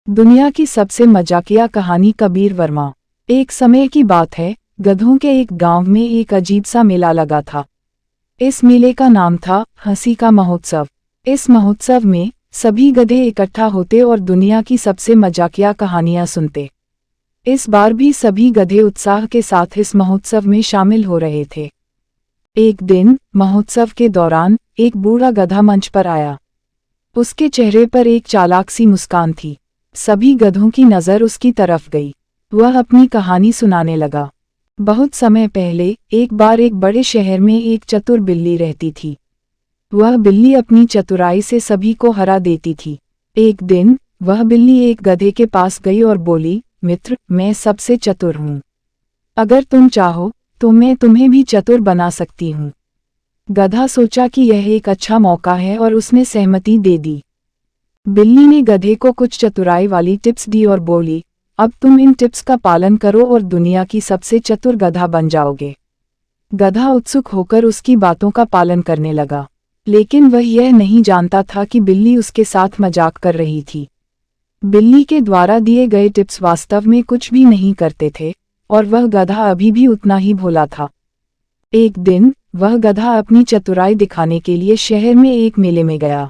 दुनिया की सबसे मजाकिया कहानी कबीर वर्मा। एक समय की बात है, गधों के एक गांव में एक अजीब सा मेला लगा था। इस मेले का नाम था हंसी का महोत्सव। इस महोत्सव में सभी गधे इकट्ठा होते और दुनिया की सबसे मजाकिया कहानियां सुनते। इस बार भी सभी गधे उत्साह के साथ इस महोत्सव में शामिल हो रहे थे। एक दिन महोत्सव के दौरान एक बूढ़ा गधा मंच पर आया। उसके चेहरे पर एक चालाक सी मुस्कान थी। सभी गधों की नज़र उसकी तरफ गई। वह अपनी कहानी सुनाने लगा। बहुत समय पहले एक बार एक बड़े शहर में एक चतुर बिल्ली रहती थी। वह बिल्ली अपनी चतुराई से सभी को हरा देती थी। एक दिन वह बिल्ली एक गधे के पास गई और बोली, मित्र, मैं सबसे चतुर हूँ। अगर तुम चाहो तो मैं तुम्हें भी चतुर बना सकती हूँ। गधा सोचा कि यह एक अच्छा मौका है और उसने सहमति दे दी। बिल्ली ने गधे को कुछ चतुराई वाली टिप्स दी और बोली, अब तुम इन टिप्स का पालन करो और दुनिया की सबसे चतुर गधा बन जाओगे। गधा उत्सुक होकर उसकी बातों का पालन करने लगा, लेकिन वह यह नहीं जानता था कि बिल्ली उसके साथ मजाक कर रही थी। बिल्ली के द्वारा दिए गए टिप्स वास्तव में कुछ भी नहीं करते थे और वह गधा अभी भी उतना ही भोला था। एक दिन वह गधा अपनी चतुराई दिखाने के लिए शहर में एक मेले में गया।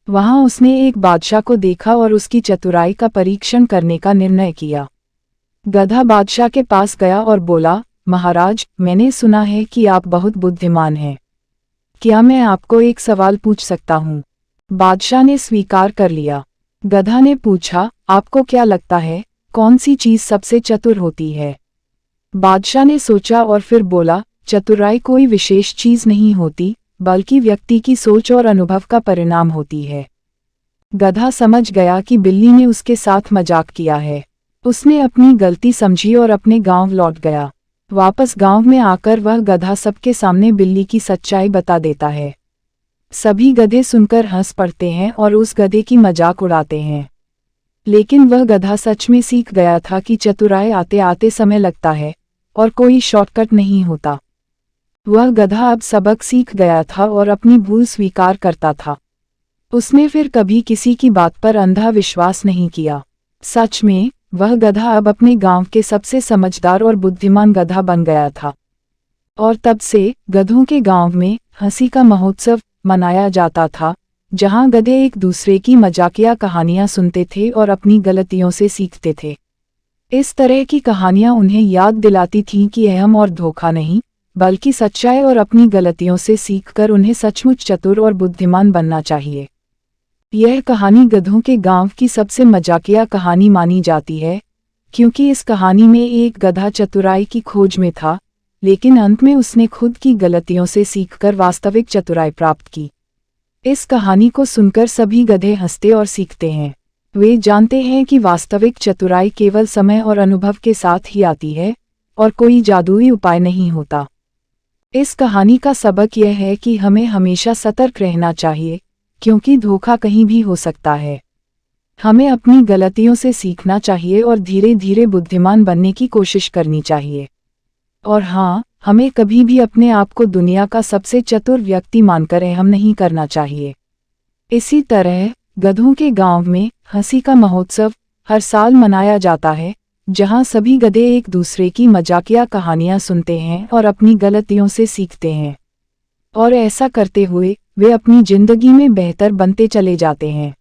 वहां उसने एक बादशाह को देखा और उसकी चतुराई का परीक्षण करने का निर्णय किया। गधा बादशाह के पास गया और बोला, महाराज, मैंने सुना है कि आप बहुत बुद्धिमान हैं। क्या मैं आपको एक सवाल पूछ सकता हूँ? बादशाह ने स्वीकार कर लिया। गधा ने पूछा, आपको क्या लगता है, कौन सी चीज सबसे चतुर होती है? बादशाह ने सोचा और फिर बोला, चतुराई कोई विशेष चीज नहीं होती, बल्कि व्यक्ति की सोच और अनुभव का परिणाम होती है। गधा समझ गया कि बिल्ली ने उसके साथ मजाक किया है। उसने अपनी गलती समझी और अपने गांव लौट गया। वापस गांव में आकर वह गधा सबके सामने बिल्ली की सच्चाई बता देता है। सभी गधे सुनकर हंस पड़ते हैं और उस गधे की मजाक उड़ाते हैं। लेकिन वह गधा सच में सीख गया था कि चतुराई आते आते समय लगता है और कोई शॉर्टकट नहीं होता। वह गधा अब सबक सीख गया था और अपनी भूल स्वीकार करता था। उसने फिर कभी किसी की बात पर अंधा विश्वास नहीं किया। सच में वह गधा अब अपने गांव के सबसे समझदार और बुद्धिमान गधा बन गया था। और तब से गधों के गांव में हंसी का महोत्सव मनाया जाता था, जहां गधे एक दूसरे की मजाकिया कहानियां सुनते थे और अपनी गलतियों से सीखते थे। इस तरह की कहानियां उन्हें याद दिलाती थीं कि अहम और धोखा नहीं, बल्कि सच्चाई और अपनी गलतियों से सीखकर उन्हें सचमुच चतुर और बुद्धिमान बनना चाहिए। यह कहानी गधों के गांव की सबसे मजाकिया कहानी मानी जाती है, क्योंकि इस कहानी में एक गधा चतुराई की खोज में था, लेकिन अंत में उसने खुद की गलतियों से सीखकर वास्तविक चतुराई प्राप्त की। इस कहानी को सुनकर सभी गधे हंसते और सीखते हैं। वे जानते हैं कि वास्तविक चतुराई केवल समय और अनुभव के साथ ही आती है और कोई जादुई उपाय नहीं होता। इस कहानी का सबक यह है कि हमें हमेशा सतर्क रहना चाहिए, क्योंकि धोखा कहीं भी हो सकता है। हमें अपनी गलतियों से सीखना चाहिए और धीरे धीरे बुद्धिमान बनने की कोशिश करनी चाहिए। और हाँ, हमें कभी भी अपने आप को दुनिया का सबसे चतुर व्यक्ति मानकर अहम नहीं करना चाहिए। इसी तरह गधों के गांव में हंसी का महोत्सव हर साल मनाया जाता है, जहां सभी गधे एक दूसरे की मजाकिया कहानियां सुनते हैं और अपनी गलतियों से सीखते हैं। और ऐसा करते हुए वे अपनी जिंदगी में बेहतर बनते चले जाते हैं।